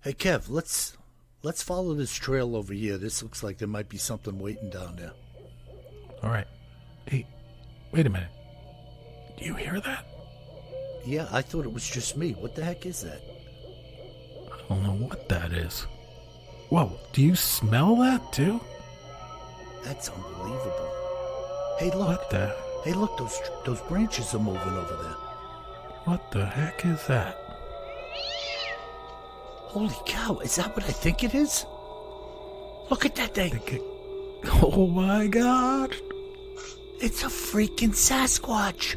Hey Kev, let's follow this trail over here. This looks like there might be something waiting down there. All right. Hey, wait a minute. Do you hear that? Yeah, I thought it was just me. What the heck is that? I don't know what that is. Whoa, do you smell that too? That's unbelievable. Hey, look. What the? Hey, look, those branches are moving over there. What the heck is that? Holy cow, is that what I think it is? Look at that thing. Oh my God. It's a freaking Sasquatch.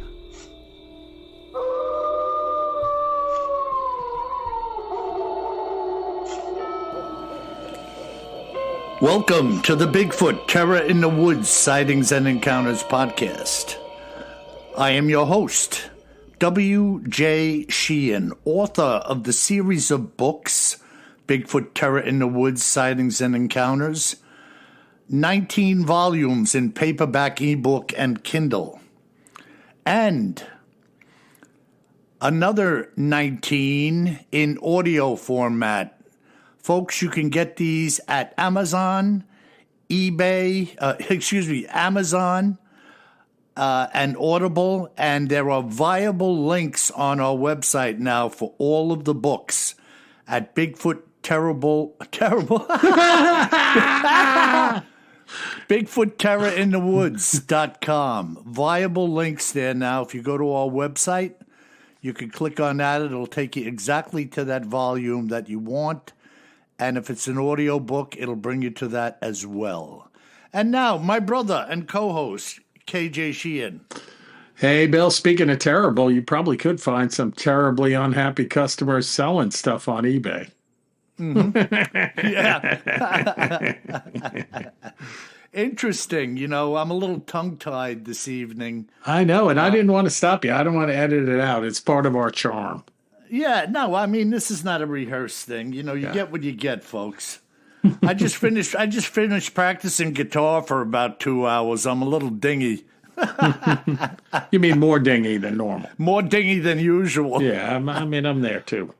Welcome to the Bigfoot Terror in the Woods Sightings and Encounters podcast. I am your host, W.J. Sheehan, author of the series of books, Bigfoot Terror in the Woods Sightings and Encounters, 19 volumes in paperback, ebook, and Kindle, and another 19 in audio format. Folks, you can get these at Amazon, Amazon, and Audible, and there are viable links on our website now for all of the books at BigfootTerrorInTheWoods.com. Viable links there now. If you go to our website, you can click on that. It'll take you exactly to that volume that you want. And if it's an audio book, it'll bring you to that as well. And now, my brother and co-host, KJ Sheehan. Hey, Bill, speaking of terrible, you probably could find some terribly unhappy customers selling stuff on eBay. Mm-hmm. Yeah. Interesting. You know, I'm a little tongue-tied this evening. I know, and I didn't want to stop you. I don't want to edit it out. It's part of our charm. Yeah, no, I mean, this is not a rehearsed thing. You know, you get what you get, folks. I just finished practicing guitar for about 2 hours. I'm a little dingy. You mean more dingy than normal? More dingy than usual. Yeah, I'm there too.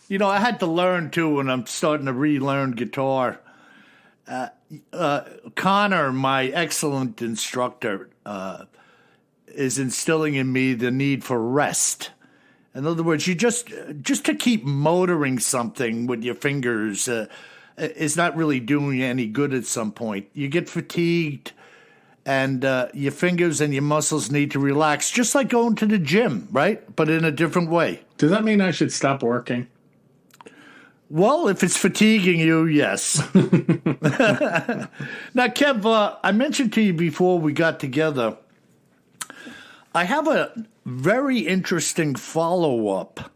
You know, I had to learn too, and I'm starting to relearn guitar. Connor, my excellent instructor, is instilling in me the need for rest. In other words, you just to keep motoring something with your fingers is not really doing you any good at some point. You get fatigued, and your fingers and your muscles need to relax, just like going to the gym, right? But in a different way. Does that mean I should stop working? Well, if it's fatiguing you, yes. Now, Kev, I mentioned to you before we got together, I have a very interesting follow-up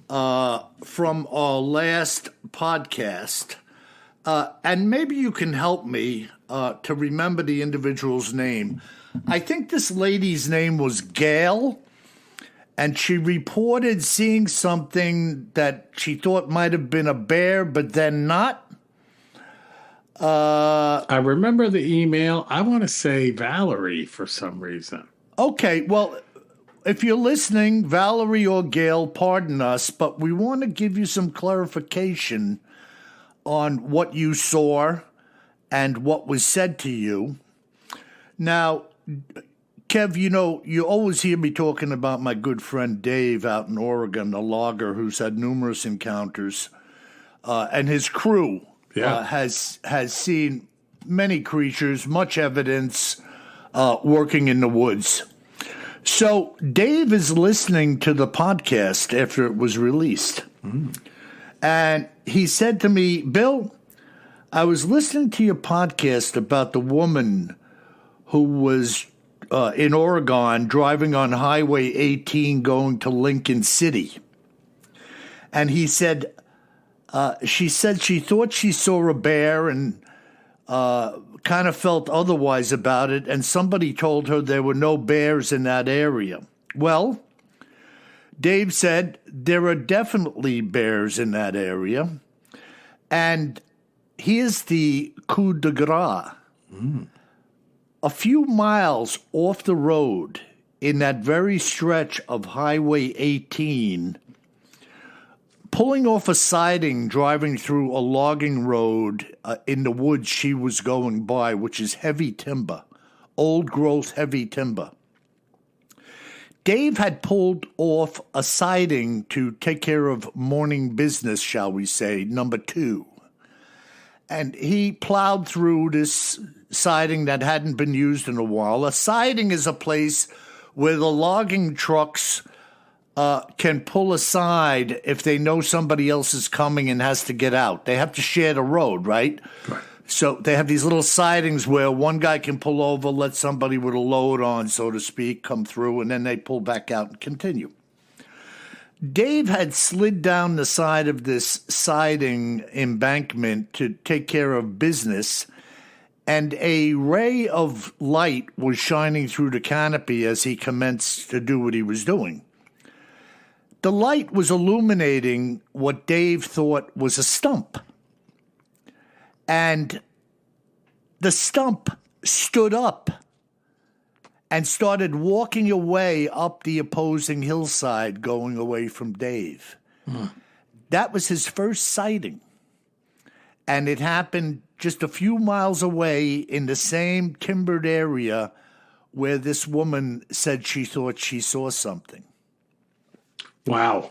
from our last podcast, and maybe you can help me to remember the individual's name. I think this lady's name was Gail, and she reported seeing something that she thought might have been a bear, but then not. I remember the email. I want to say Valerie for some reason. Okay, well, if you're listening, Valerie or Gail, pardon us, but we want to give you some clarification on what you saw and what was said to you. Now, Kev, you know, you always hear me talking about my good friend Dave out in Oregon, a logger who's had numerous encounters, and his crew has seen many creatures, much evidence, working in the woods. So Dave is listening to the podcast after it was released. And he said to me, Bill, I was listening to your podcast about the woman who was in Oregon driving on Highway 18 going to Lincoln City. And he said, she thought she saw a bear and kind of felt otherwise about it, and somebody told her there were no bears in that area. Well, Dave said there are definitely bears in that area, and here's the coup de grace. A few miles off the road, in that very stretch of Highway 18, pulling off a siding, driving through a logging road in the woods she was going by, which is heavy timber, old growth heavy timber. Dave had pulled off a siding to take care of morning business, shall we say, number 2. And he plowed through this siding that hadn't been used in a while. A siding is a place where the logging trucks can pull aside if they know somebody else is coming and has to get out. They have to share the road, right? Right. So they have these little sidings where one guy can pull over, let somebody with a load on, so to speak, come through, and then they pull back out and continue. Dave had slid down the side of this siding embankment to take care of business, and a ray of light was shining through the canopy as he commenced to do what he was doing. The light was illuminating what Dave thought was a stump. And the stump stood up and started walking away up the opposing hillside, going away from Dave. That was his first sighting. And it happened just a few miles away in the same timbered area where this woman said she thought she saw something. Wow.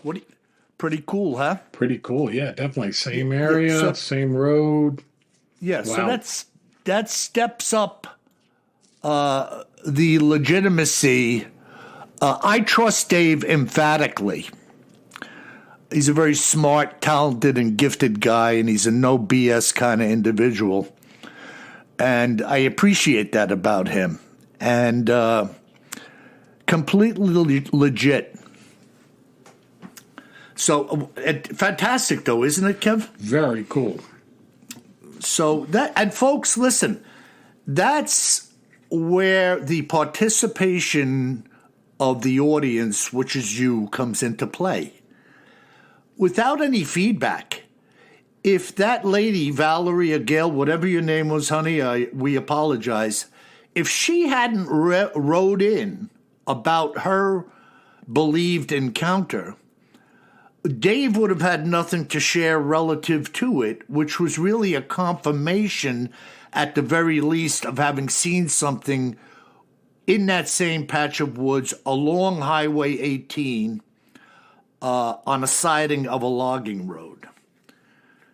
Pretty cool, huh? Pretty cool. Yeah, definitely. Same area, same road. Yeah, Wow. So that steps up the legitimacy. I trust Dave emphatically. He's a very smart, talented, and gifted guy, and he's a no BS kind of individual. And I appreciate that about him. And completely legit. So, fantastic, though, isn't it, Kev? Very cool. So and folks, listen, that's where the participation of the audience, which is you, comes into play. Without any feedback, if that lady, Valerie or Gail, whatever your name was, honey, we apologize. If she hadn't wrote in about her believed encounter, Dave would have had nothing to share relative to it, which was really a confirmation, at the very least, of having seen something in that same patch of woods along Highway 18 on a siding of a logging road.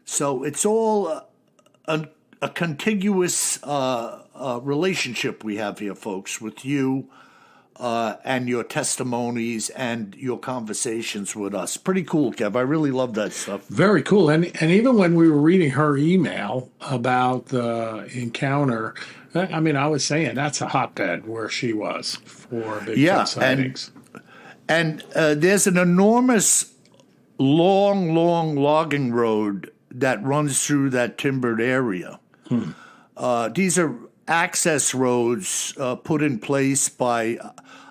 So it's all a contiguous relationship we have here, folks, with you and your testimonies and your conversations with us. Pretty cool, Kev. I really love that stuff. Very cool. And even when we were reading her email about the encounter, I mean, I was saying that's a hotbed where she was for Bigfoot sightings. And there's an enormous, long logging road that runs through that timbered area. These are access roads put in place by,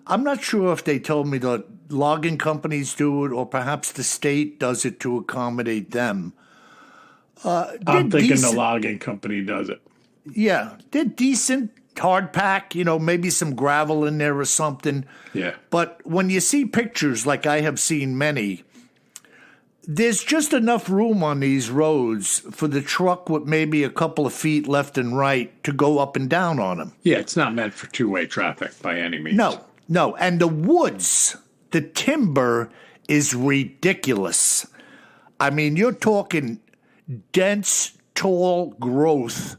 I'm not sure if they told me the logging companies do it or perhaps the state does it to accommodate them. I'm thinking the logging company does it. Yeah, they're decent, hard pack, maybe some gravel in there or something. Yeah. But when you see pictures, like I have seen many, there's just enough room on these roads for the truck with maybe a couple of feet left and right to go up and down on them. Yeah, it's not meant for two-way traffic by any means. No. And the woods, the timber is ridiculous. I mean, you're talking dense, tall growth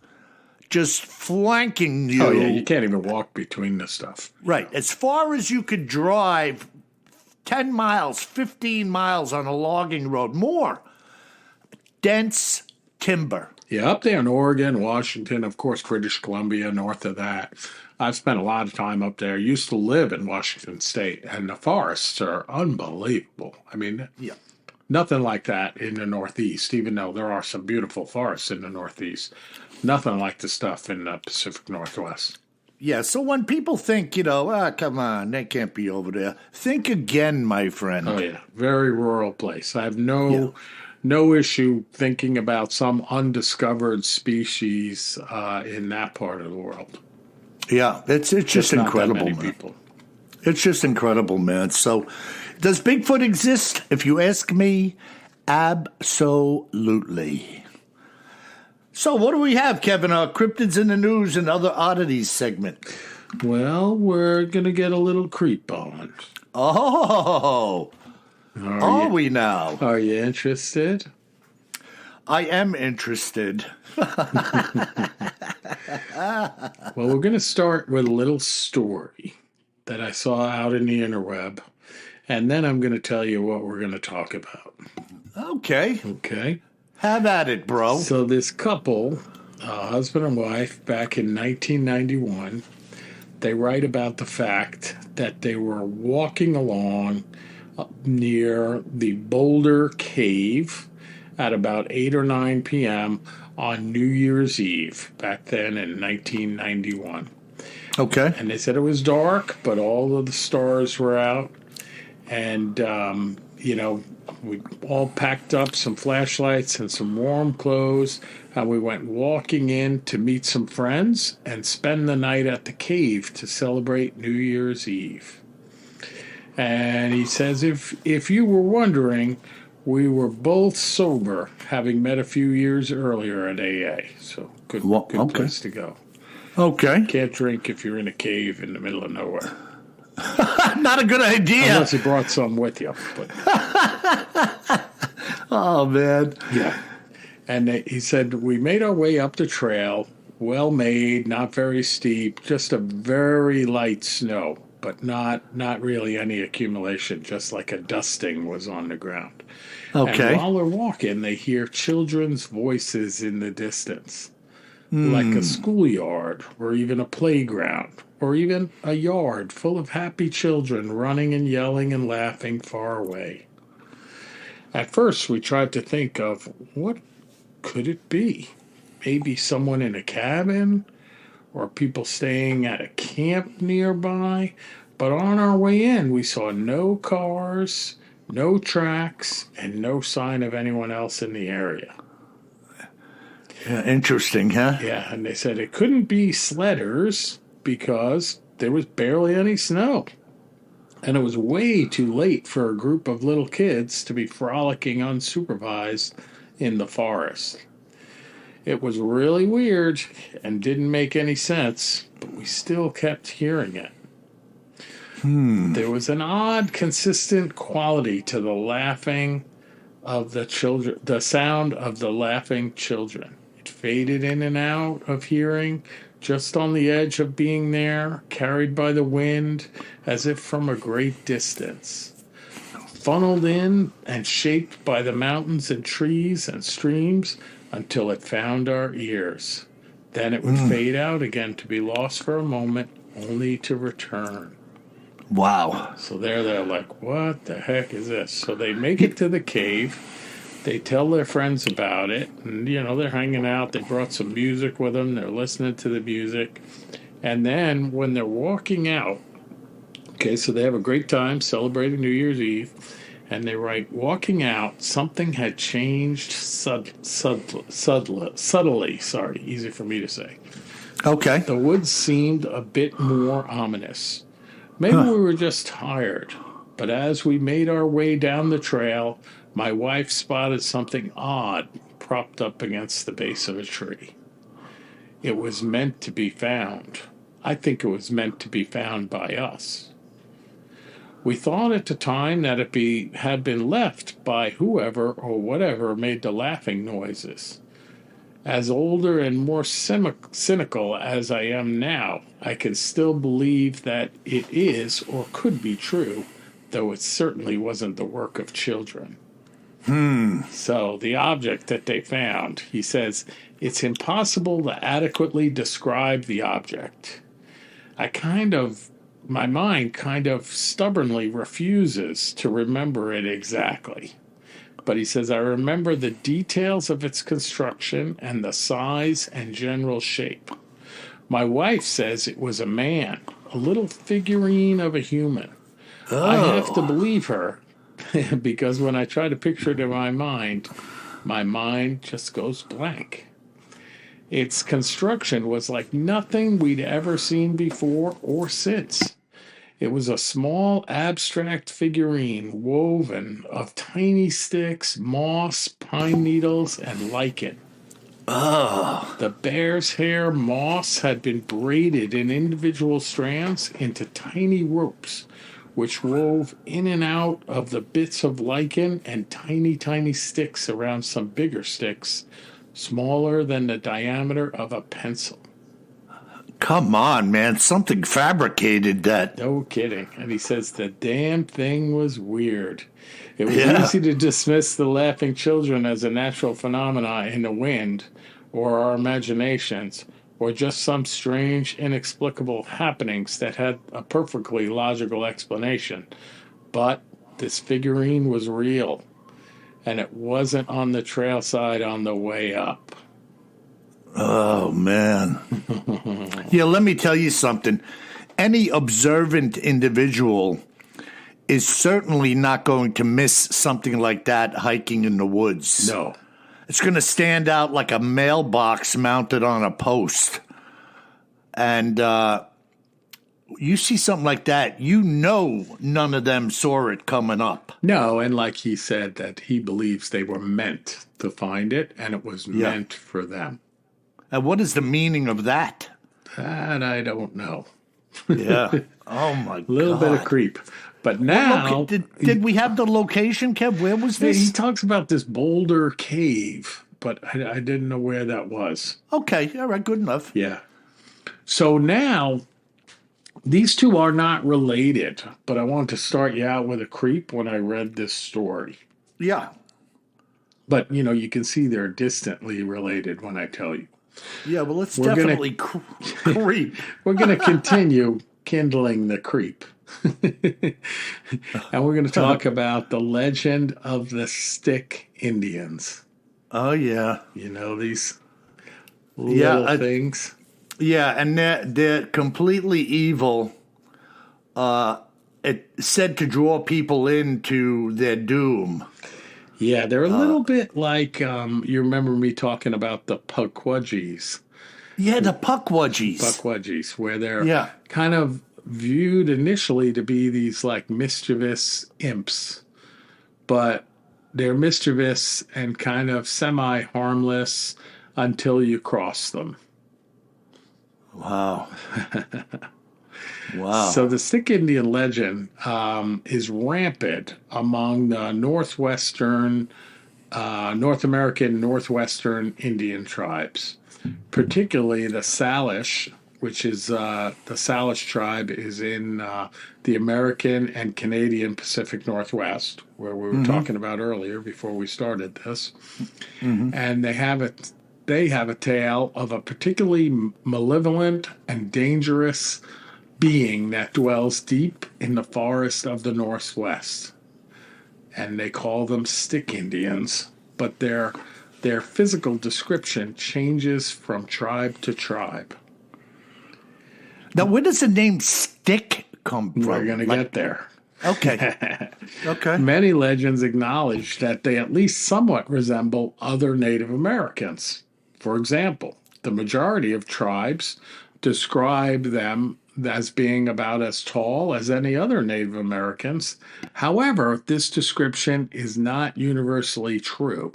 just flanking you. Oh, yeah, you can't even walk between this stuff. Right. As far as you could drive 10 miles, 15 miles on a logging road, more dense timber. Yeah, up there in Oregon, Washington, of course, British Columbia, north of that. I've spent a lot of time up there. Used to live in Washington State, and the forests are unbelievable. I mean, nothing like that in the Northeast, even though there are some beautiful forests in the Northeast. Nothing like the stuff in the Pacific Northwest. Yeah, so when people think, come on, they can't be over there, think again, my friend. Oh, yeah. Very rural place. I have no issue thinking about some undiscovered species in that part of the world. Yeah, it's just incredible, man. People. It's just incredible, man. So, does Bigfoot exist? If you ask me, Absolutely. So what do we have, Kevin? Our Cryptids in the News and Other Oddities segment. Well, we're going to get a little creep on. Oh, are we now? Are you interested? I am interested. Well, we're going to start with a little story that I saw out in the interweb, and then I'm going to tell you what we're going to talk about. Okay. Okay? Have at it, bro. So this couple, husband and wife, back in 1991, they write about the fact that they were walking along near the Boulder Cave at about 8 or 9 p.m. on New Year's Eve, back then in 1991. Okay. And they said it was dark, but all of the stars were out. And, we all packed up some flashlights and some warm clothes, and we went walking in to meet some friends and spend the night at the cave to celebrate New Year's Eve. And he says, if you were wondering, we were both sober, having met a few years earlier at AA. So good place to go. Okay. Can't drink if you're in a cave in the middle of nowhere. Not a good idea. Unless you brought some with you. But. Oh, man. Yeah. And he said, we made our way up the trail, well made, not very steep, just a very light snow, but not really any accumulation, just like a dusting was on the ground. Okay. And while they're walking, they hear children's voices in the distance, like a schoolyard or even a playground or even a yard full of happy children running and yelling and laughing far away. At first, we tried to think of what could it be? Maybe someone in a cabin or people staying at a camp nearby. But on our way in, we saw no cars, no tracks, and no sign of anyone else in the area. Yeah, interesting, huh? Yeah, and they said it couldn't be sledders because there was barely any snow. And it was way too late for a group of little kids to be frolicking unsupervised in the forest. It was really weird and didn't make any sense, but we still kept hearing it. There was an odd, consistent quality to the laughing of the children, the sound of the laughing children. It faded in and out of hearing, just on the edge of being there, carried by the wind, as if from a great distance. Funneled in and shaped by the mountains and trees and streams until it found our ears. Then it would fade out again to be lost for a moment, only to return. Wow. So they're like, what the heck is this? So they make it to the cave. They tell their friends about it. And, they're hanging out. They brought some music with them. They're listening to the music. And then when they're walking out, so they have a great time celebrating New Year's Eve. And they write, walking out, something had changed subtly. Easy for me to say. Okay. The woods seemed a bit more ominous. Maybe we were just tired, but as we made our way down the trail, my wife spotted something odd propped up against the base of a tree. It was meant to be found. I think it was meant to be found by us. We thought at the time that it had been left by whoever or whatever made the laughing noises. As older and more cynical as I am now, I can still believe that it is or could be true, though it certainly wasn't the work of children. So the object that they found, he says, it's impossible to adequately describe the object. My mind kind of stubbornly refuses to remember it exactly. But he says, I remember the details of its construction and the size and general shape. My wife says it was a man, a little figurine of a human. Oh. I have to believe her because when I try to picture it in my mind just goes blank. Its construction was like nothing we'd ever seen before or since. It was a small abstract figurine woven of tiny sticks, moss, pine needles, and lichen. Oh. The bear's hair moss had been braided in individual strands into tiny ropes, which wove in and out of the bits of lichen and tiny sticks around some bigger sticks, smaller than the diameter of a pencil. Come on, man. Something fabricated that. No kidding. And he says the damn thing was weird. It was easy to dismiss the laughing children as a natural phenomena in the wind, or our imaginations, or just some strange, inexplicable happenings that had a perfectly logical explanation. But this figurine was real, and it wasn't on the trail side on the way up. Oh, man. Yeah, let me tell you something. Any observant individual is certainly not going to miss something like that hiking in the woods. No. It's going to stand out like a mailbox mounted on a post. And you see something like that, you know none of them saw it coming up. No, and like he said, that he believes they were meant to find it, and it was meant for them. And what is the meaning of that? That I don't know. Yeah. Oh, my God. A little bit of creep. But now... Did we have the location, Kev? Where was this? He talks about this boulder cave, but I didn't know where that was. Okay. All right. Good enough. Yeah. So now, these two are not related, but I wanted to start you out with a creep when I read this story. Yeah. But, you can see they're distantly related when I tell you. Yeah, well, let's definitely creep. We're going to continue kindling the creep. And we're going to talk about the legend of the Stick Indians. Oh, yeah. These little things. Yeah, and they're completely evil. It's said to draw people into their doom. Yeah, they're a little bit like, you remember me talking about the Pukwudgies. Yeah, the Pukwudgies. Pukwudgies, where they're kind of viewed initially to be these like mischievous imps. But they're mischievous and kind of semi-harmless until you cross them. Wow. Wow. So the Stick Indian legend is rampant among the North American Northwestern Indian tribes, particularly the Salish, which is the Salish tribe is in the American and Canadian Pacific Northwest, where we were talking about earlier before we started this. And they have a tale of a particularly malevolent and dangerous being that dwells deep in the forest of the Northwest. And they call them Stick Indians, but their physical description changes from tribe to tribe. Now, where does the name Stick come from? We're going to get there. Okay. Okay. Many legends acknowledge that they at least somewhat resemble other Native Americans. For example, the majority of tribes describe them as being about as tall as any other Native Americans. However, this description is not universally true.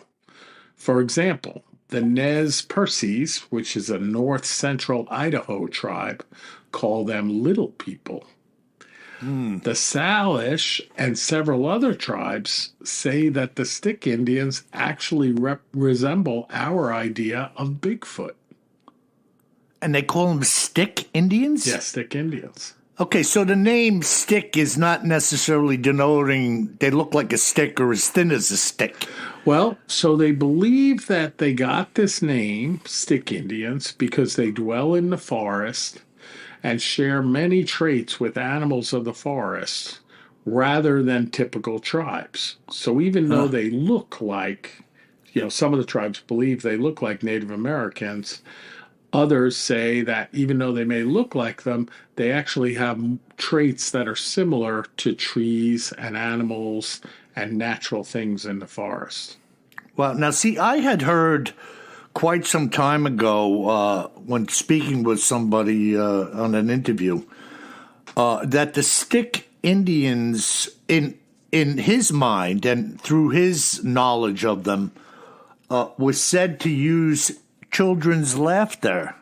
For example, the Nez Perces, which is a north-central Idaho tribe, call them little people. The Salish and several other tribes say that the Stick Indians actually resemble our idea of Bigfoot. And they call them Stick Indians? Yes, Stick Indians. Okay, so the name Stick is not necessarily denoting they look like a stick or as thin as a stick. Well, so they believe that they got this name, Stick Indians, because they dwell in the forest and share many traits with animals of the forest rather than typical tribes. So even though they look like, some of the tribes believe they look like Native Americans, others say that even though they may look like them, they actually have traits that are similar to trees and animals and natural things in the forest. Well, now, see, I had heard quite some time ago when speaking with somebody on an interview that the stick Indians, in his mind and through his knowledge of them, was said to use children's laughter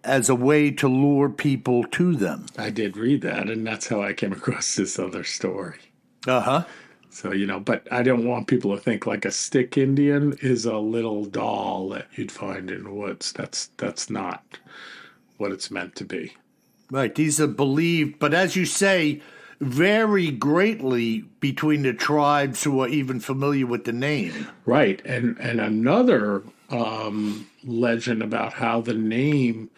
as a way to lure people to them. I did read that, and that's how I came across this other story. Uh-huh. So, but I don't want people to think like a stick Indian is a little doll that you'd find in the woods. That's not what it's meant to be. Right. These are believed, but as you say, vary greatly between the tribes who are even familiar with the name. Right. And another legend about how the name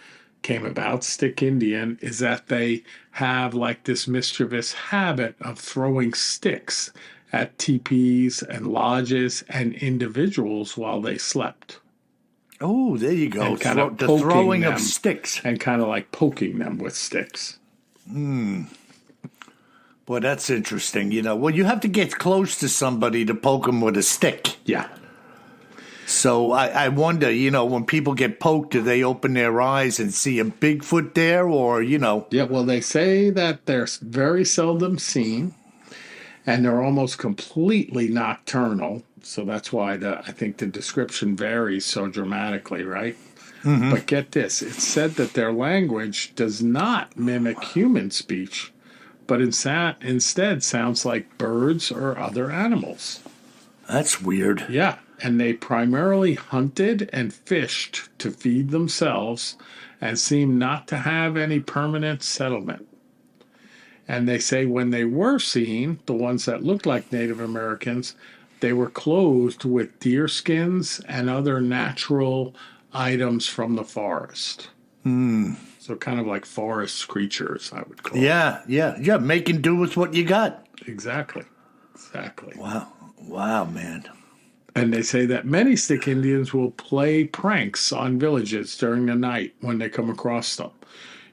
came about, stick Indian, is that they have like this mischievous habit of throwing sticks at teepees and lodges and individuals while they slept. Oh, there you go. And kind of the poking throwing them, of sticks. and kind of like poking them with sticks. Boy, that's interesting. Well, you have to get close to somebody to poke them with a stick. Yeah. So I wonder, when people get poked, do they open their eyes and see a Bigfoot there, or? Yeah, well, they say that they're very seldom seen, and they're almost completely nocturnal. So that's why I think the description varies so dramatically, right? Mm-hmm. But get this, it's said that their language does not mimic human speech, but instead sounds like birds or other animals. That's weird. Yeah, and they primarily hunted and fished to feed themselves and seem not to have any permanent settlement. And they say when they were seen, the ones that looked like Native Americans, they were clothed with deer skins and other natural items from the forest. So kind of like forest creatures, I would call it. Yeah. Making do with what you got. Exactly. Wow, man. And they say that many stick Indians will play pranks on villages during the night when they come across them.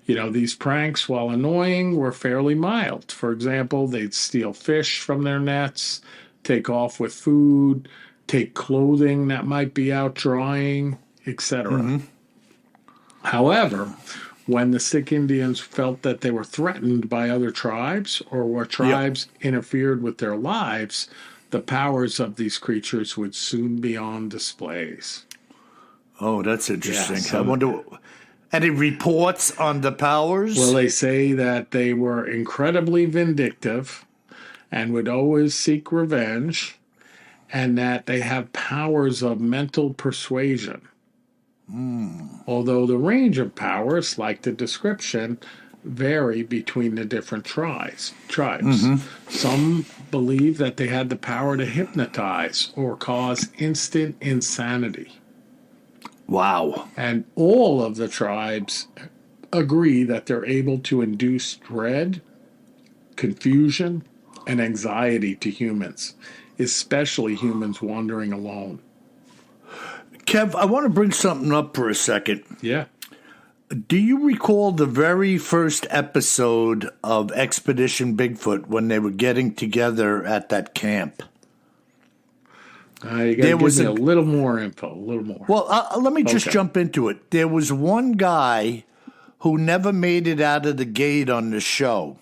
These pranks, while annoying, were fairly mild. For example, they'd steal fish from their nets, take off with food, take clothing that might be out drying, etc. Mm-hmm. However, when the stick Indians felt that they were threatened by other tribes or where tribes interfered with their lives, the powers of these creatures would soon be on displays. Oh, that's interesting. Yeah, I wonder, any reports on the powers? Well, they say that they were incredibly vindictive and would always seek revenge, and that they have powers of mental persuasion. Although the range of powers, like the description, vary between the different tribes. Mm-hmm. Some believe that they had the power to hypnotize or cause instant insanity. Wow. And all of the tribes agree that they're able to induce dread, confusion, and anxiety to humans, especially humans wandering alone. Kev, I want to bring something up for a second. Yeah. Do you recall the very first episode of Expedition Bigfoot when they were getting together at that camp? You got to give me a little more info, a little more. Well, let me just jump into it. There was one guy who never made it out of the gate on the show.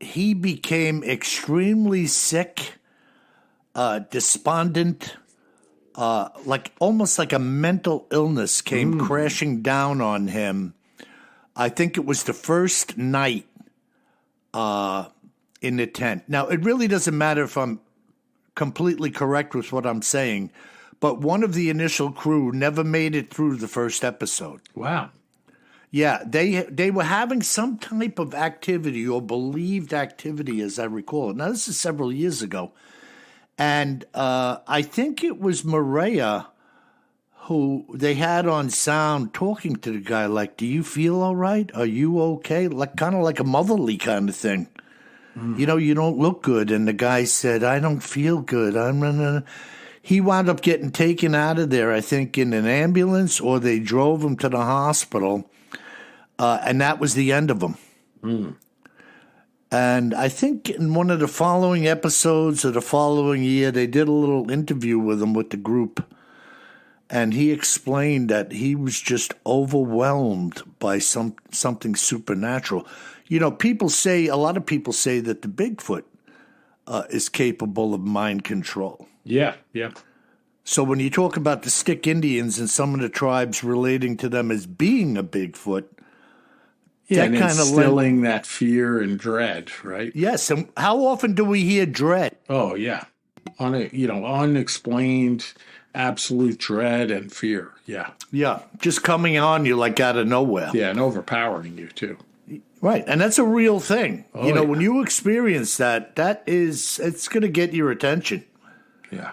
He became extremely sick, despondent, almost like a mental illness came crashing down on him. I think it was the first night in the tent. Now, it really doesn't matter if I'm completely correct with what I'm saying, but one of the initial crew never made it through the first episode. Wow. Yeah, they were having some type of activity or believed activity, as I recall. Now, this is several years ago. And I think it was Maria who they had on sound talking to the guy like, do you feel all right? Are you okay? Kind of like a motherly kind of thing. You don't look good. And the guy said, I don't feel good. He wound up getting taken out of there, I think, in an ambulance, or they drove him to the hospital. And that was the end of him. And I think in one of the following episodes of the following year, they did a little interview with him with the group. and he explained that he was just overwhelmed by something supernatural. You know, a lot of people say that the Bigfoot is capable of mind control. Yeah, yeah. So when you talk about the Stick Indians and some of the tribes relating to them as being a Bigfoot, yeah, and instilling that fear and dread, right? Yes, and how often do we hear dread? Oh, yeah. Unexplained, absolute dread and fear. Yeah. Yeah, just coming on you like out of nowhere. Yeah, and overpowering you, too. Right, and that's a real thing. Oh, you know, yeah. when you experience that, it's going to get your attention. Yeah.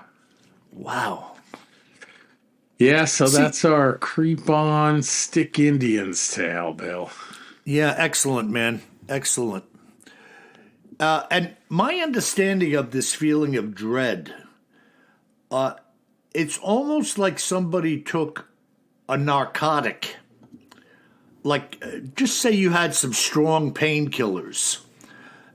Wow. Yeah, so that's our creep on Stick Indians tale, Bill. Yeah, excellent, man. Excellent. And my understanding of this feeling of dread, it's almost like somebody took a narcotic. Like, just say you had some strong painkillers,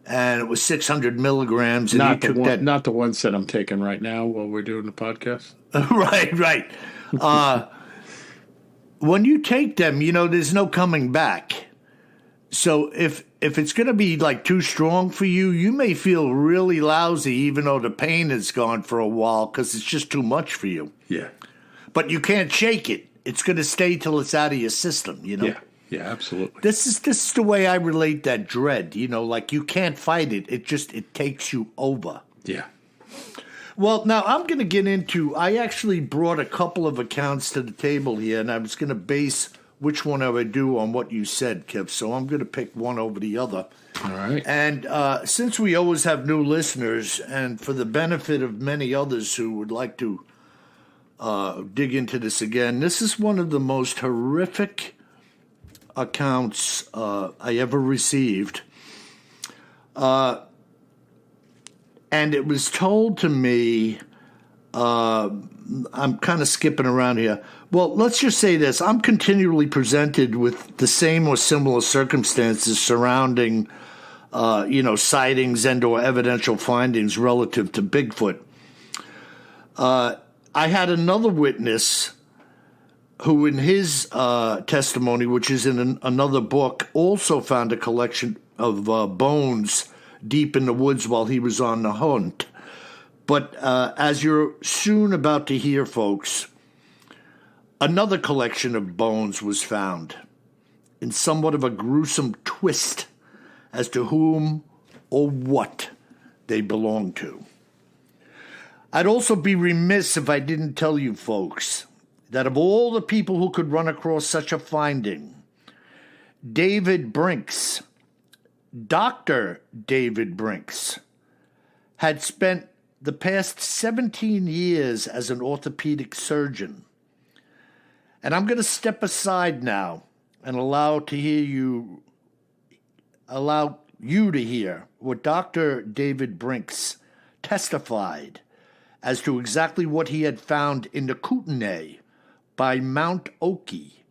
and it was 600 milligrams, and Not you took that. Not the ones that I'm taking right now while we're doing the podcast. Right. When you take them, you know, there's no coming back. So if it's going to be like too strong for you, you may feel really lousy, even though the pain is gone for a while, because it's just too much for you. Yeah. But you can't shake it. It's going to stay till it's out of your system, you know? Yeah, absolutely. This is the way I relate that dread, you know, like you can't fight it. It takes you over. Yeah. Well, now I'm going to get into, I actually brought a couple of accounts to the table here, and I was going to base which one I would do on what you said, Kip. So I'm going to pick one over the other. All right. And since we always have new listeners, and for the benefit of many others who would like to dig into this again, this is one of the most horrific accounts I ever received. And it was told to me, I'm kind of skipping around here. Well, let's just say this. I'm continually presented with the same or similar circumstances surrounding, sightings and or evidential findings relative to Bigfoot. I had another witness who in his testimony, which is in another book, also found a collection of bones deep in the woods while he was on the hunt. But as you're soon about to hear, folks, another collection of bones was found in somewhat of a gruesome twist as to whom or what they belong to. I'd also be remiss if I didn't tell you folks that of all the people who could run across such a finding, David Brinks, Dr. David Brinks, had spent the past 17 years as an orthopedic surgeon. And I'm going to step aside now and allow you to hear what Dr. David Brinks testified as to exactly what he had found in the Kootenay by Mount Oki,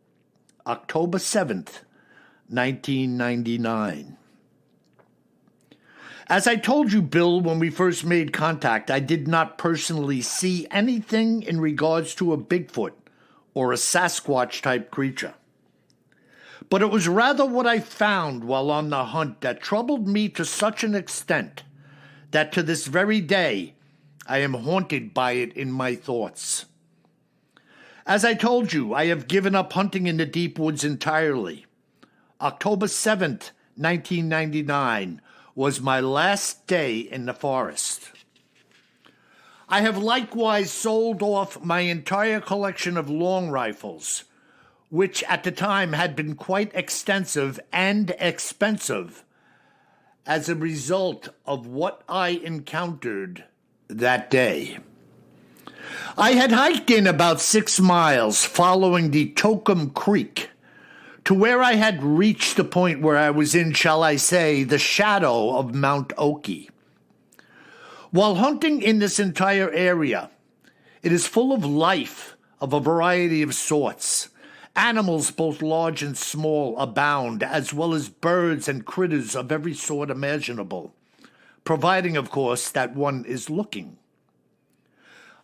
October 7th, 1999. As I told you, Bill, when we first made contact, I did not personally see anything in regards to a Bigfoot or a Sasquatch-type creature. But it was rather what I found while on the hunt that troubled me to such an extent that to this very day I am haunted by it in my thoughts. As I told you, I have given up hunting in the deep woods entirely. October 7th, 1999 was my last day in the forest. I have likewise sold off my entire collection of long rifles, which at the time had been quite extensive and expensive as a result of what I encountered that day. I had hiked in about 6 miles following the Tokum Creek to where I had reached the point where I was in, shall I say, the shadow of Mount Oki. While hunting in this entire area, it is full of life of a variety of sorts. Animals both large and small abound, as well as birds and critters of every sort imaginable, providing, of course, that one is looking.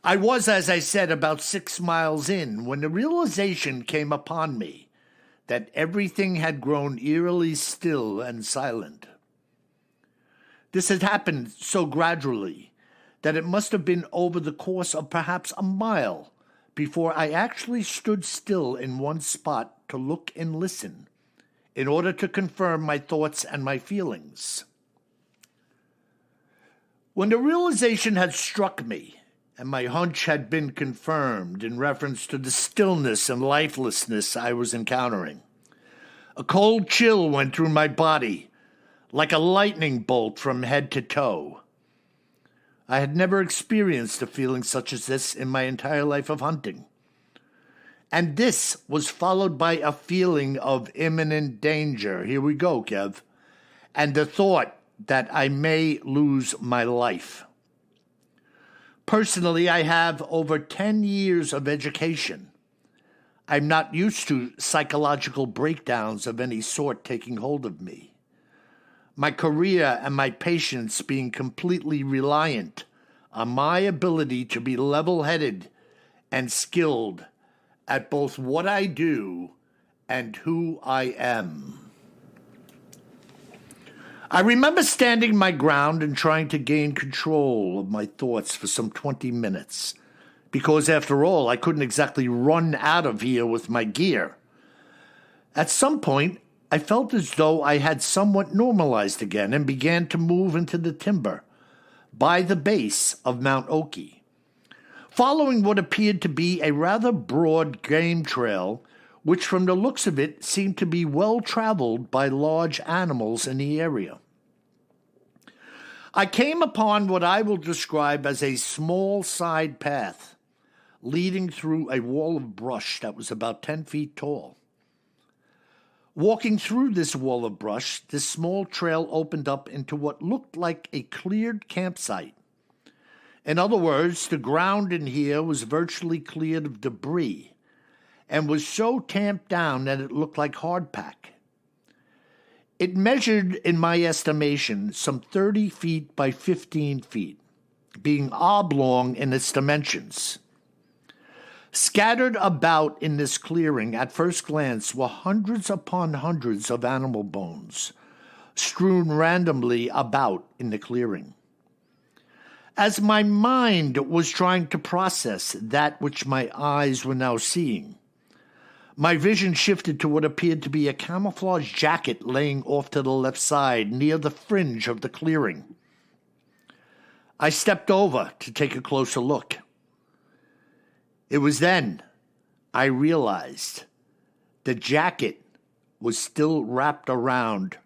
I was, as I said, about 6 miles in when the realization came upon me that everything had grown eerily still and silent. This had happened so gradually that it must have been over the course of perhaps a mile before I actually stood still in one spot to look and listen in order to confirm my thoughts and my feelings. When the realization had struck me, and my hunch had been confirmed in reference to the stillness and lifelessness I was encountering, a cold chill went through my body like a lightning bolt from head to toe. I had never experienced a feeling such as this in my entire life of hunting. And this was followed by a feeling of imminent danger. Here we go, Kev. And the thought that I may lose my life. Personally, I have over 10 years of education. I'm not used to psychological breakdowns of any sort taking hold of me. My career and my patience being completely reliant on my ability to be level-headed and skilled at both what I do and who I am. I remember standing my ground and trying to gain control of my thoughts for some 20 minutes, because after all, I couldn't exactly run out of here with my gear. At some point, I felt as though I had somewhat normalized again and began to move into the timber by the base of Mount Oki, following what appeared to be a rather broad game trail, which from the looks of it seemed to be well traveled by large animals in the area. I came upon what I will describe as a small side path leading through a wall of brush that was about 10 feet tall. Walking through this wall of brush, this small trail opened up into what looked like a cleared campsite. In other words, the ground in here was virtually cleared of debris and was so tamped down that it looked like hardpack. It measured, in my estimation, some 30 feet by 15 feet, being oblong in its dimensions. Scattered about in this clearing at first glance were hundreds upon hundreds of animal bones, strewn randomly about in the clearing. As my mind was trying to process that which my eyes were now seeing, my vision shifted to what appeared to be a camouflage jacket laying off to the left side near the fringe of the clearing. I stepped over to take a closer look. It was then I realized the jacket was still wrapped around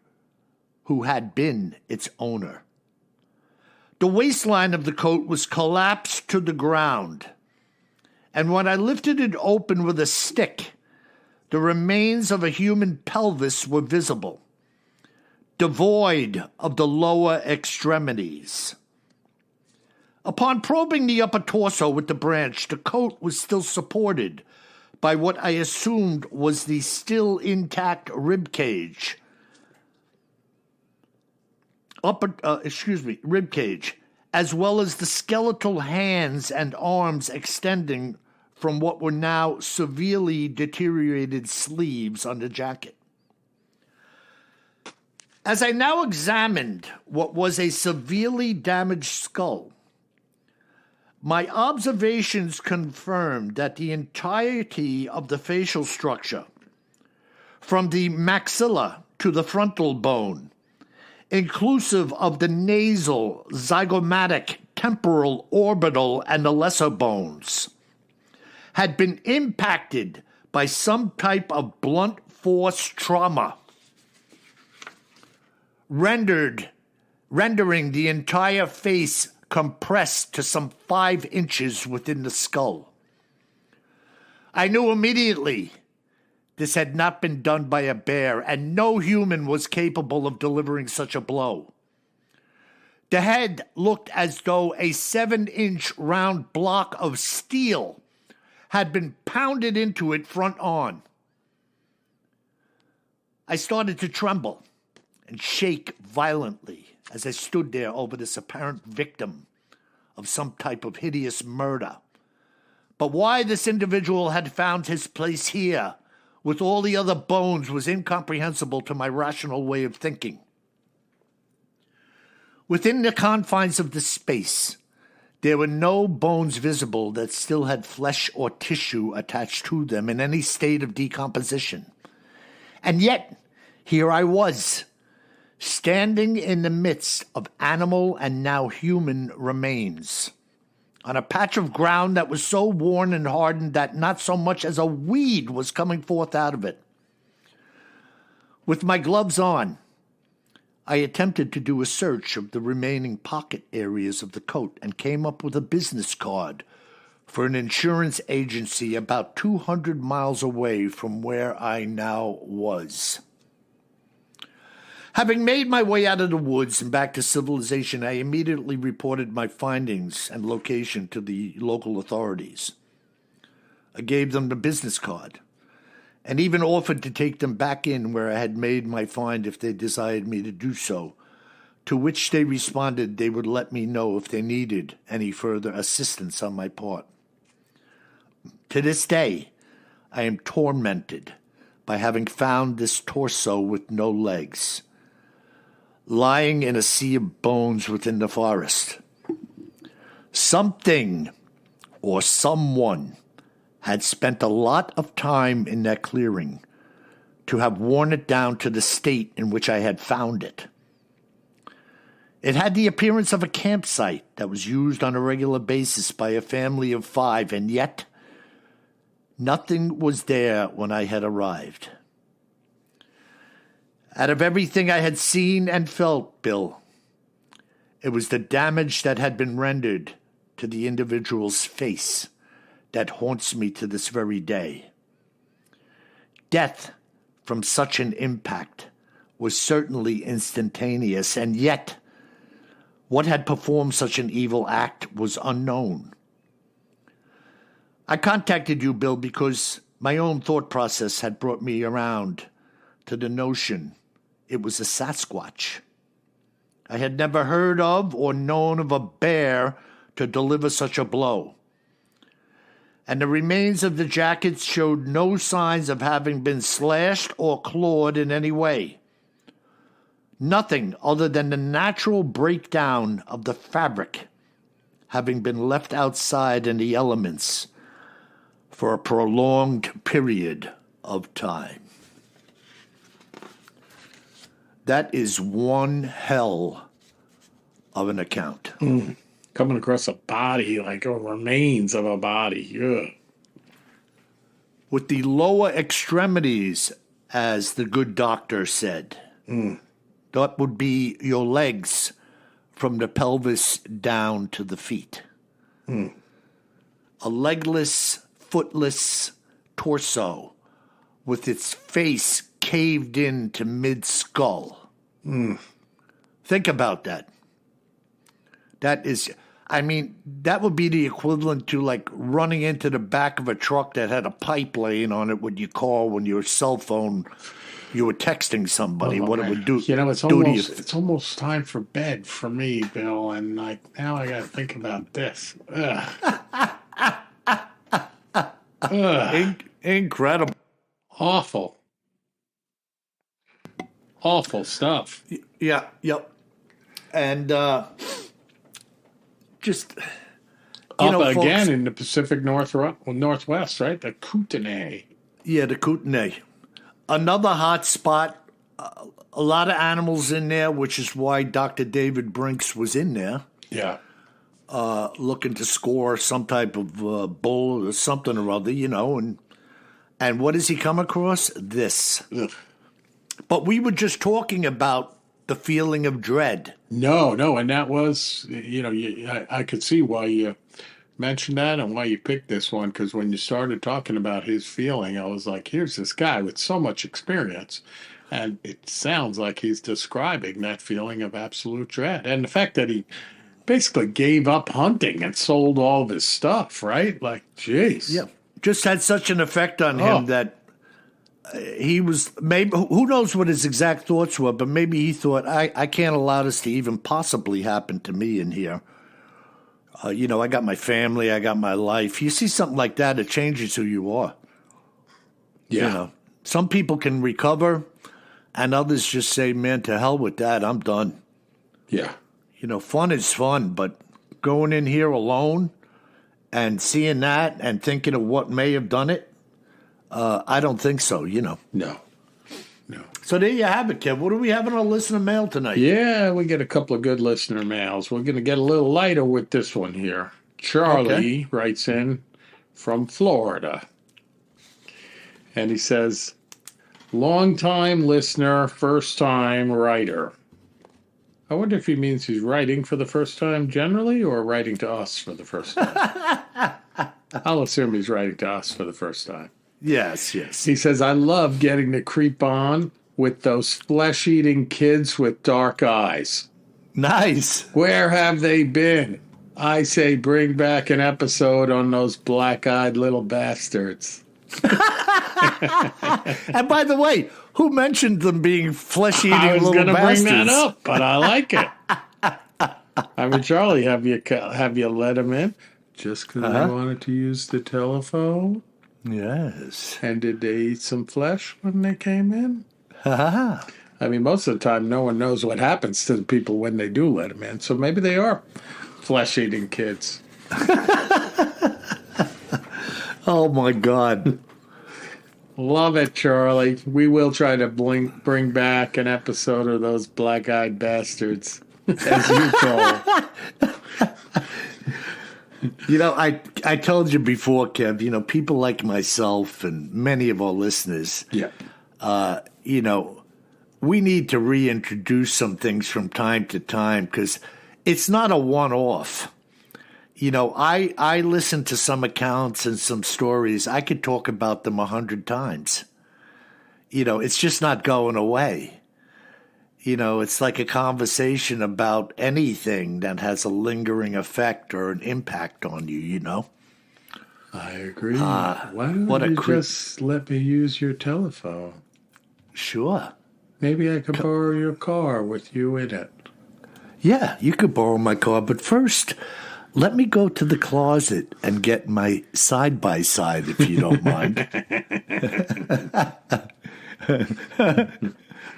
who had been its owner. The waistline of the coat was collapsed to the ground, and when I lifted it open with a stick, the remains of a human pelvis were visible, devoid of the lower extremities. Upon probing the upper torso with the branch, the coat was still supported by what I assumed was the still intact rib cage. Rib cage, as well as the skeletal hands and arms extending from what were now severely deteriorated sleeves on the jacket. As I now examined what was a severely damaged skull, my observations confirmed that the entirety of the facial structure, from the maxilla to the frontal bone, inclusive of the nasal, zygomatic, temporal, orbital, and the lesser bones, had been impacted by some type of blunt force trauma, rendering the entire face compressed to some 5 inches within the skull. I knew immediately this had not been done by a bear, and no human was capable of delivering such a blow. The head looked as though a 7-inch round block of steel had been pounded into it front on. I started to tremble and shake violently as I stood there over this apparent victim of some type of hideous murder But why this individual had found his place here with all the other bones was incomprehensible to my rational way of thinking. Within the confines of the space, there were no bones visible that still had flesh or tissue attached to them in any state of decomposition. And yet, here I was, standing in the midst of animal and now human remains, on a patch of ground that was so worn and hardened that not so much as a weed was coming forth out of it. With my gloves on, I attempted to do a search of the remaining pocket areas of the coat and came up with a business card for an insurance agency about 200 miles away from where I now was. Having made my way out of the woods and back to civilization, I immediately reported my findings and location to the local authorities. I gave them the business card and even offered to take them back in where I had made my find if they desired me to do so, to which they responded they would let me know if they needed any further assistance on my part. To this day, I am tormented by having found this torso with no legs, lying in a sea of bones within the forest. Something or someone had spent a lot of time in that clearing to have worn it down to the state in which I had found it. It had the appearance of a campsite that was used on a regular basis by a family of 5, and yet nothing was there when I had arrived. Out of everything I had seen and felt, Bill, it was the damage that had been rendered to the individual's face that haunts me to this very day. Death from such an impact was certainly instantaneous, and yet what had performed such an evil act was unknown. I contacted you, Bill, because my own thought process had brought me around to the notion it was a Sasquatch. I had never heard of or known of a bear to deliver such a blow. And the remains of the jackets showed no signs of having been slashed or clawed in any way. Nothing other than the natural breakdown of the fabric having been left outside in the elements for a prolonged period of time. That is one hell of an account. Coming across a body, like remains of a body. Yeah. With the lower extremities, as the good doctor said. That would be your legs from the pelvis down to the feet. A legless, footless torso with its face caved in to mid-skull. Think about that. That is, I mean, that would be the equivalent to like running into the back of a truck that had a pipe laying on it with your car when your cell phone, you were texting somebody, what it would do. You know, it's almost time for bed for me, Bill, and like now I got to think about this. Incredible. Awful stuff. Yeah, yep. And just up folks, again in the Pacific Northwest, right? The Kootenay. Yeah, the Kootenay. Another hot spot. A lot of animals in there, which is why Dr. David Brinks was in there. Yeah. Looking to score some type of bull or something or other, and what does he come across? This. Ugh. But we were just talking about the feeling of dread. No, and that was, I could see why you mentioned that and why you picked this one, because when you started talking about his feeling, I was like, here's this guy with so much experience, and it sounds like he's describing that feeling of absolute dread. And the fact that he basically gave up hunting and sold all of his stuff, right? Like, jeez. Yeah, just had such an effect on him that he was, maybe, who knows what his exact thoughts were, but maybe he thought, I can't allow this to even possibly happen to me in here. I got my family, I got my life. You see something like that, it changes who you are. Yeah. Some people can recover, and others just say, man, to hell with that, I'm done. Yeah. Fun is fun, but going in here alone and seeing that and thinking of what may have done it, I don't think so, No. So there you have it, Kev. What do we have in our listener mail tonight? Yeah, we get a couple of good listener mails. We're going to get a little lighter with this one here. Charlie writes in from Florida. And he says, long-time listener, first-time writer. I wonder if he means he's writing for the first time generally or writing to us for the first time. I'll assume he's writing to us for the first time. Yes. He says, I love getting to creep on with those flesh-eating kids with dark eyes. Nice. Where have they been? I say bring back an episode on those black-eyed little bastards. And by the way, who mentioned them being flesh-eating little bastards? I was going to bring that up, but I like it. I mean, Charlie, have you let him in? Just because they wanted to use the telephone? Yes. And did they eat some flesh when they came in? I mean, most of the time, no one knows what happens to the people when they do let them in. So maybe they are flesh-eating kids. Oh, my God. Love it, Charlie. We will try to bring back an episode of those black-eyed bastards, as you call. I told you before, Kev, people like myself and many of our listeners, we need to reintroduce some things from time to time because it's not a one-off. I listen to some accounts and some stories. I could talk about them 100 times. It's just not going away. It's like a conversation about anything that has a lingering effect or an impact on you, I agree. Why don't you just let me use your telephone? Sure. Maybe I could borrow your car with you in it. Yeah, you could borrow my car, but first, let me go to the closet and get my side-by-side, if you don't mind.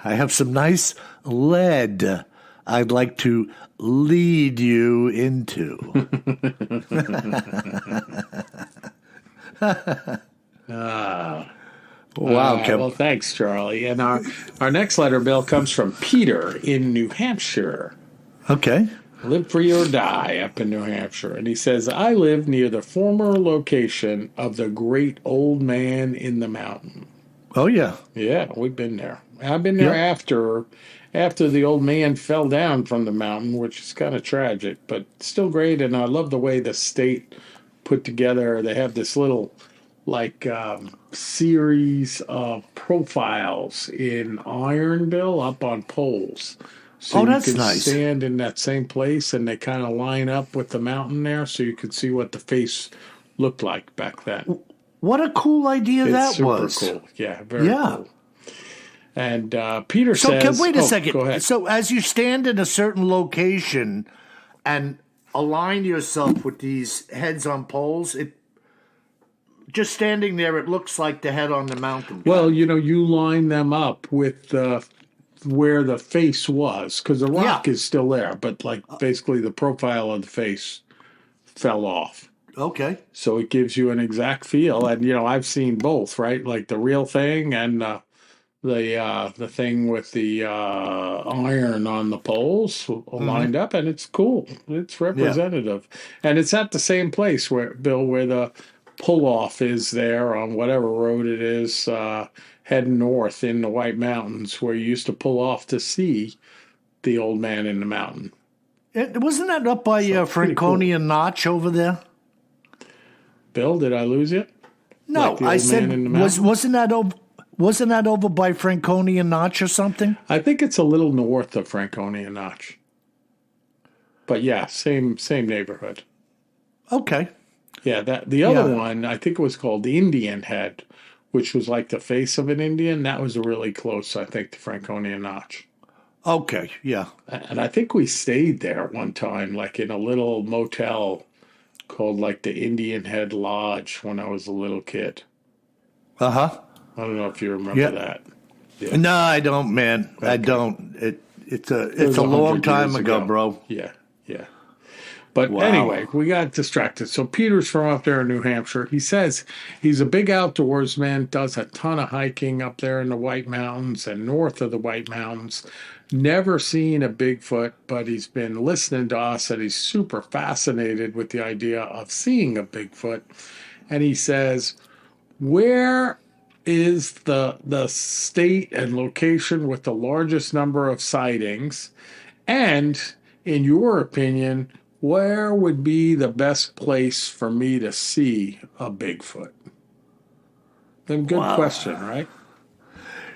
I have some nice lead I'd like to lead you into. Wow, Kevin. Well, thanks, Charlie. And our next letter, Bill, comes from Peter in New Hampshire. Okay. Live free or die up in New Hampshire. And he says, I live near the former location of the Great Old Man in the Mountain. Oh, yeah. Yeah, we've been there. I've been there after the old man fell down from the mountain, which is kind of tragic, but still great. And I love the way the state put together. They have this little series of profiles in iron, Bill, up on poles. So that's you can nice. Stand in that same place, and they kind of line up with the mountain there, so you can see what the face looked like back then. What a cool idea that was. Super cool. Yeah, very cool. And Peter says... So wait a second. Go ahead. So as you stand in a certain location and align yourself with these heads on poles, just standing there, it looks like the head on the mountain. Well, you line them up with where the face was, because the rock is still there, but basically the profile of the face fell off. Okay. So it gives you an exact feel. And, I've seen both, right? Like the real thing and the thing with the iron on the poles lined up, and it's cool. It's representative. Yeah. And it's at the same place where the pull-off is there on whatever road it is, heading north in the White Mountains, where you used to pull off to see the old man in the mountain. Wasn't that up by Franconia Notch over there? Bill, did I lose you? No, I said, wasn't that over by Franconia Notch or something? I think it's a little north of Franconia Notch. But yeah, same neighborhood. Okay. Yeah, the other one, I think it was called the Indian Head, which was like the face of an Indian. That was really close, I think, to Franconia Notch. Okay, yeah. And I think we stayed there one time, like in a little motel called like the Indian Head Lodge when I was a little kid. Uh-huh. I don't know if you remember Yeah. that. Yeah. No, I don't, man. I Okay. don't. It's It was a long 100 time years ago, bro. Yeah. Yeah. But Wow. anyway, we got distracted. So Peter's from up there in New Hampshire. He says he's a big outdoorsman, does a ton of hiking up there in the White Mountains and north of the White Mountains. Never seen a Bigfoot, but he's been listening to us and he's super fascinated with the idea of seeing a Bigfoot. And he says, where is the state and location with the largest number of sightings? And in your opinion, where would be the best place for me to see a Bigfoot? Then good question, right?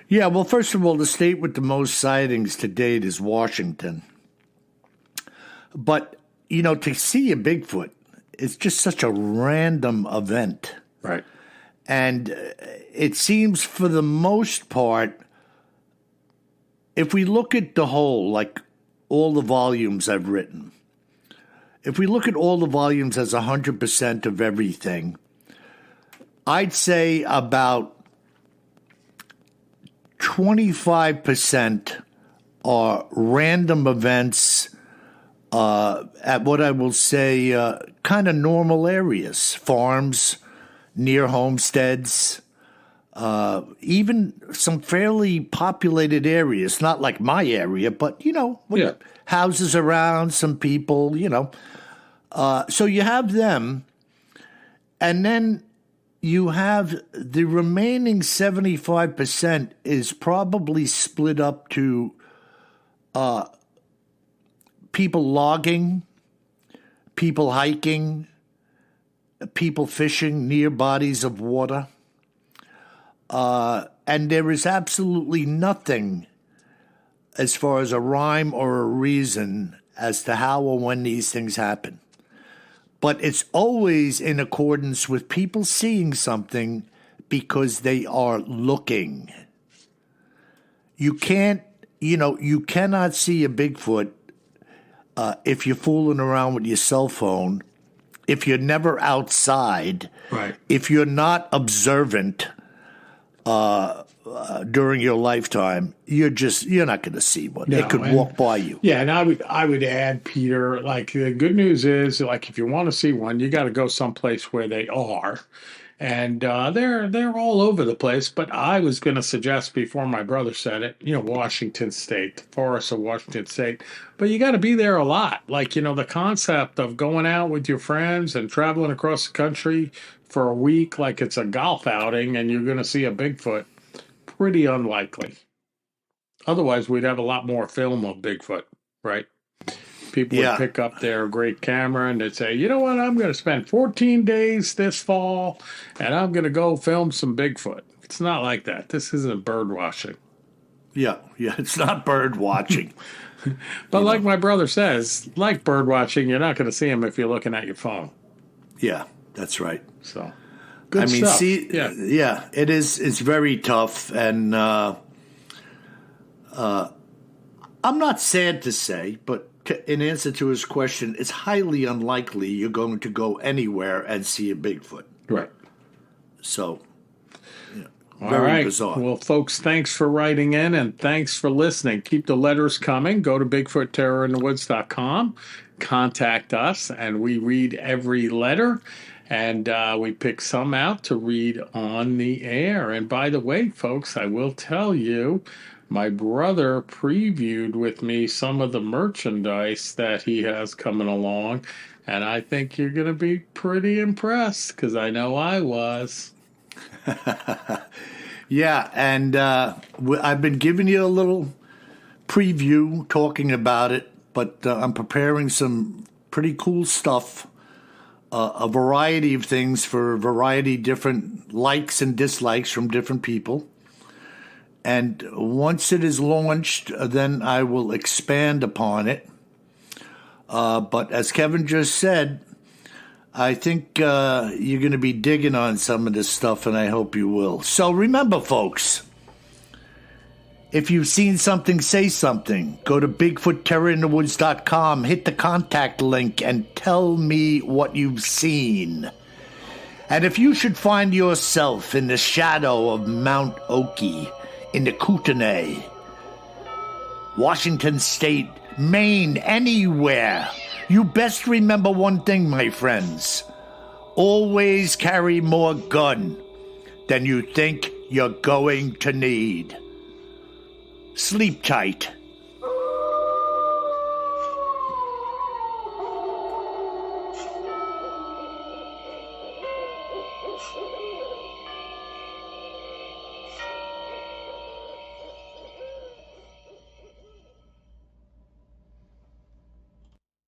Yeah, well, first of all, the state with the most sightings to date is Washington. But, to see a Bigfoot, it's just such a random event. Right. And it seems for the most part, if we look at the whole, like all the volumes I've written, if we look at all the volumes as 100% of everything, I'd say about 25% are random events at what I will say kind of normal areas, farms, near homesteads, even some fairly populated areas, not like my area, but, with houses around, some people, So you have them, and then you have the remaining 75% is probably split up to people logging, people hiking, people fishing near bodies of water. And there is absolutely nothing as far as a rhyme or a reason as to how or when these things happen. But it's always in accordance with people seeing something because they are looking. You can't, you cannot see a Bigfoot if you're fooling around with your cell phone, if you're never outside, right? If you're not observant during your lifetime, you're not going to see one. It could walk by you. Yeah, and I would add, Peter, like the good news is, like if you want to see one, you got to go someplace where they are, and they're all over the place. But I was going to suggest before my brother said it, Washington State, the forests of Washington State. But you got to be there a lot. Like the concept of going out with your friends and traveling across the country for a week, like it's a golf outing, and you're going to see a Bigfoot. Pretty unlikely. Otherwise, we'd have a lot more film of Bigfoot, right? People would pick up their great camera and they'd say, you know what, I'm going to spend 14 days this fall and I'm going to go film some Bigfoot. It's not like that. This isn't bird watching. Yeah, it's not bird watching. But like my brother says, like bird watching, you're not going to see them if you're looking at your phone. Yeah, that's right. So... Good stuff. It is. It's very tough, and I'm not sad to say, but in answer to his question, it's highly unlikely you're going to go anywhere and see a Bigfoot. Right. So, very bizarre. Well, folks, thanks for writing in, and thanks for listening. Keep the letters coming. Go to BigfootTerrorInTheWoods.com. Contact us, and we read every letter. And we pick some out to read on the air. And by the way, folks, I will tell you, my brother previewed with me some of the merchandise that he has coming along. And I think you're going to be pretty impressed because I know I was. Yeah, and I've been giving you a little preview talking about it, but I'm preparing some pretty cool stuff. A variety of things for a variety of different likes and dislikes from different people. And once it is launched, then I will expand upon it. But as Kevin just said, I think you're going to be digging on some of this stuff, and I hope you will. So remember, folks, If you've seen something, say something. Go to BigfootTerrorInTheWoods.com, hit the contact link, and tell me what you've seen. And if you should find yourself in the shadow of Mount Oki, in the Kootenay, Washington State, Maine, anywhere, you best remember one thing, my friends. Always carry more gun than you think you're going to need. Sleep tight.